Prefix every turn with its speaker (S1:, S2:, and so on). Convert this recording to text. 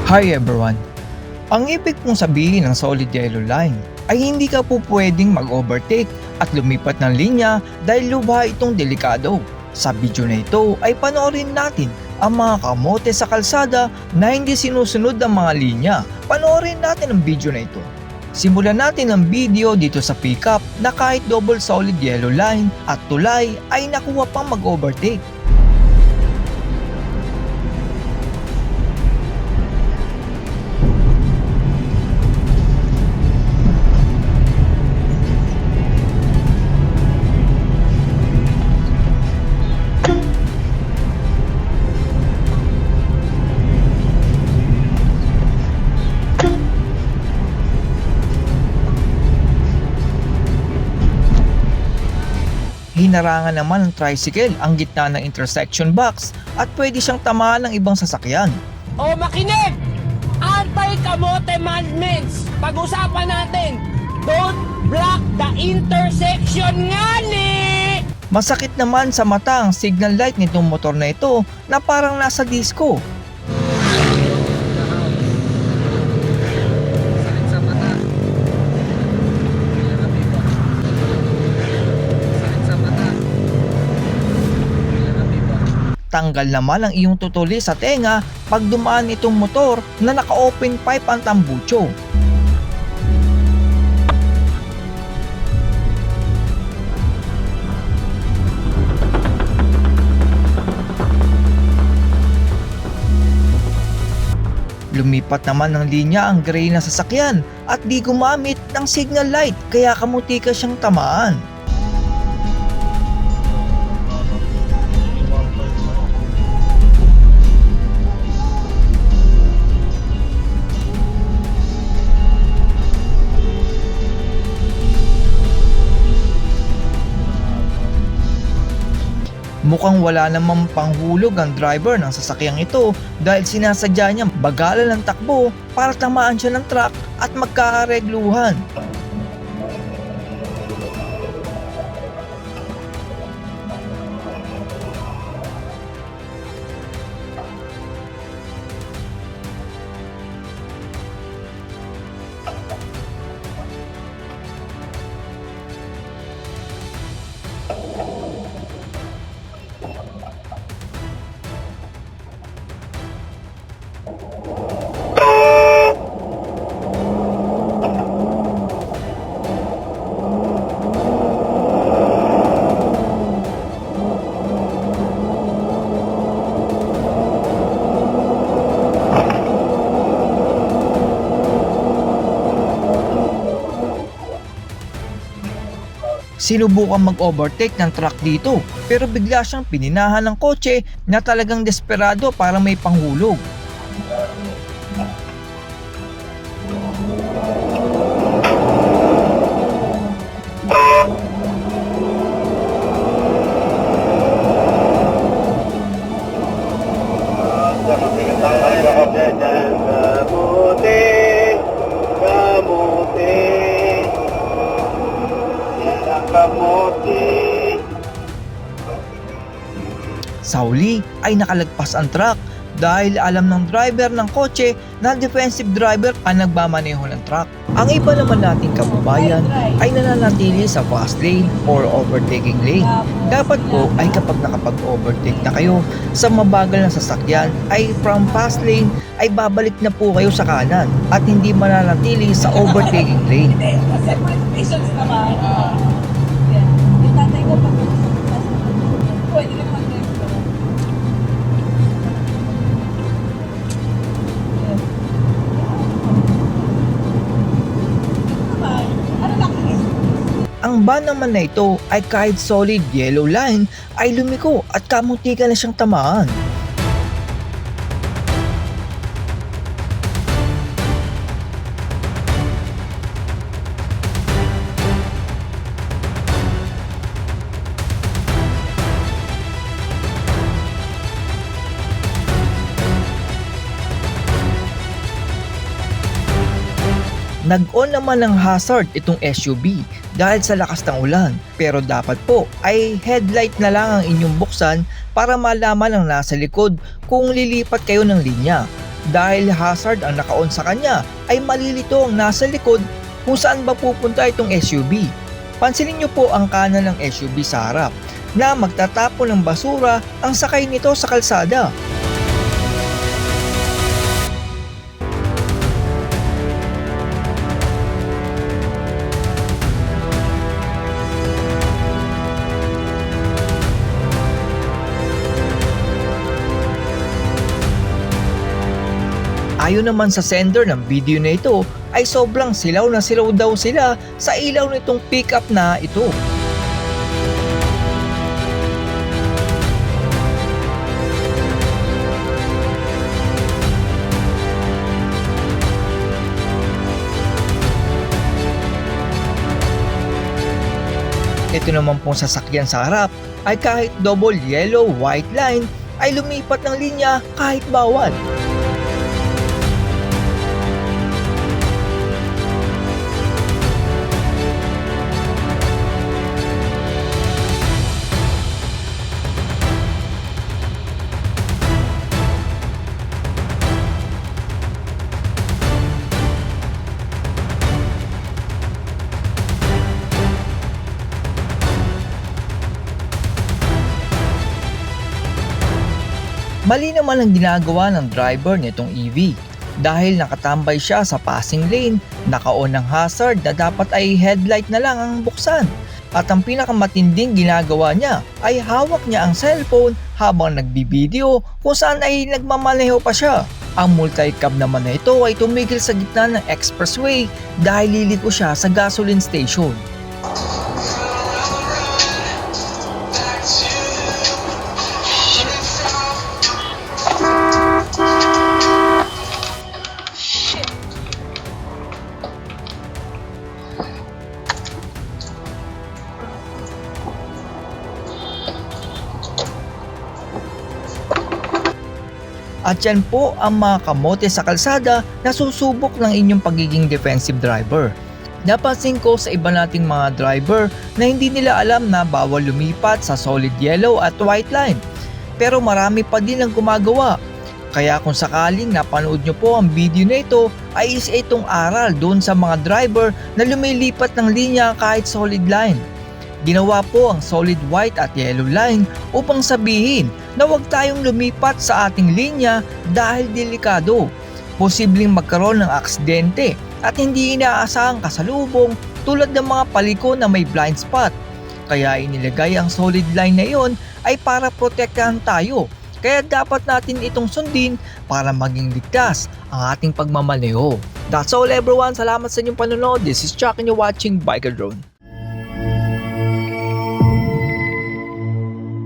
S1: Hi everyone! Ang ibig pong sabihin ng solid yellow line ay hindi ka po pwedeng mag-overtake at lumipat ng linya dahil lubha itong delikado. Sa video na ito ay panoorin natin ang mga kamote sa kalsada na hindi sinusunod ang mga linya. Panoorin natin ang video na ito. Simulan natin ang video dito sa pickup na kahit double solid yellow line at tulay ay nakuha pang mag-overtake. Hinarangan naman ng tricycle ang gitna ng intersection box at pwede siyang tamaan ng ibang sasakyan.
S2: O makinig! Anti-kamote movements! Pag-usapan natin, don't block the intersection nga ni!
S1: Masakit naman sa mata ang signal light nitong motor na ito na parang nasa disco. Tanggal naman ang iyong tutuli sa tenga pag dumaan itong motor na naka-open pipe ang tambucho. Lumipat naman ng linya ang gray na sasakyan at di gumamit ng signal light kaya kamutika siyang tamaan. Mukhang wala namang panghulog ang driver ng sasakyang ito dahil sinasadya niyang bagalan ng takbo para tamaan siya ng truck at magkakaregluhan. Sinubukan mag-overtake ng truck dito pero bigla siyang pininahan ng kotse na talagang desperado para may panghulog. Sa huli ay nakalagpas ang truck dahil alam ng driver ng kotse na defensive driver ang nagmamaneho ng truck. Ang iba naman nating kababayan ay nananatili sa fast lane or overtaking lane. Dapat po ay kapag nakapag-overtake na kayo sa mabagal na sasakyan ay from fast lane ay babalik na po kayo sa kanan at hindi mananatili sa overtaking lane.
S3: Kasi patience naman. Yung tatay ko pag pwede ka naman next.
S1: Ang van naman na ito ay kahit solid yellow line ay lumiko at kamuntika na siyang tamaan. Nag-on naman ng hazard itong SUV dahil sa lakas ng ulan, pero dapat po ay headlight na lang ang inyong buksan para malaman ang nasa likod kung lilipat kayo ng linya. dahil hazard ang naka-on sa kanya ay malilito ang nasa likod kung saan ba pupunta itong SUV. Pansinin niyo po ang kanan ng SUV sa harap na magtatapon ng basura ang sakay nito sa kalsada. Ayon naman sa sender ng video na ito ay sobrang silaw na silaw daw sila sa ilaw nitong pickup na ito. Ito naman pong sasakyan sa harap ay kahit double yellow white line ay lumipat ng linya kahit bawal. Mali naman ang ginagawa ng driver nitong EV dahil nakatambay siya sa passing lane, naka-on ng hazard na dapat ay headlight na lang ang buksan. At ang pinakamatinding ginagawa niya ay hawak niya ang cellphone habang nagbibideo kung saan ay nagmamaneho pa siya. Ang multi-cab naman na ito ay tumigil sa gitna ng expressway dahil liliko siya sa gasoline station. At yan po ang mga kamote sa kalsada na susubok ng inyong pagiging defensive driver. Napansin ko sa iba nating mga driver na hindi nila alam na bawal lumipat sa solid yellow at white line. Pero marami pa din ang gumagawa. Kaya kung sakaling napanood nyo po ang video na ito, ay isa itong aral doon sa mga driver na lumilipat ng linya kahit solid line. Ginawa po ang solid white at yellow line upang sabihin na huwag tayong lumipat sa ating linya dahil delikado. Posibleng magkaroon ng aksidente at hindi inaasahang kasalubong tulad ng mga paliko na may blind spot. Kaya inilagay ang solid line na iyon ay para protektahan tayo. Kaya dapat natin itong sundin para maging ligtas ang ating pagmamaneho. That's all everyone. Salamat sa inyong panonood. This is Chuck and you're watching Biker Drone.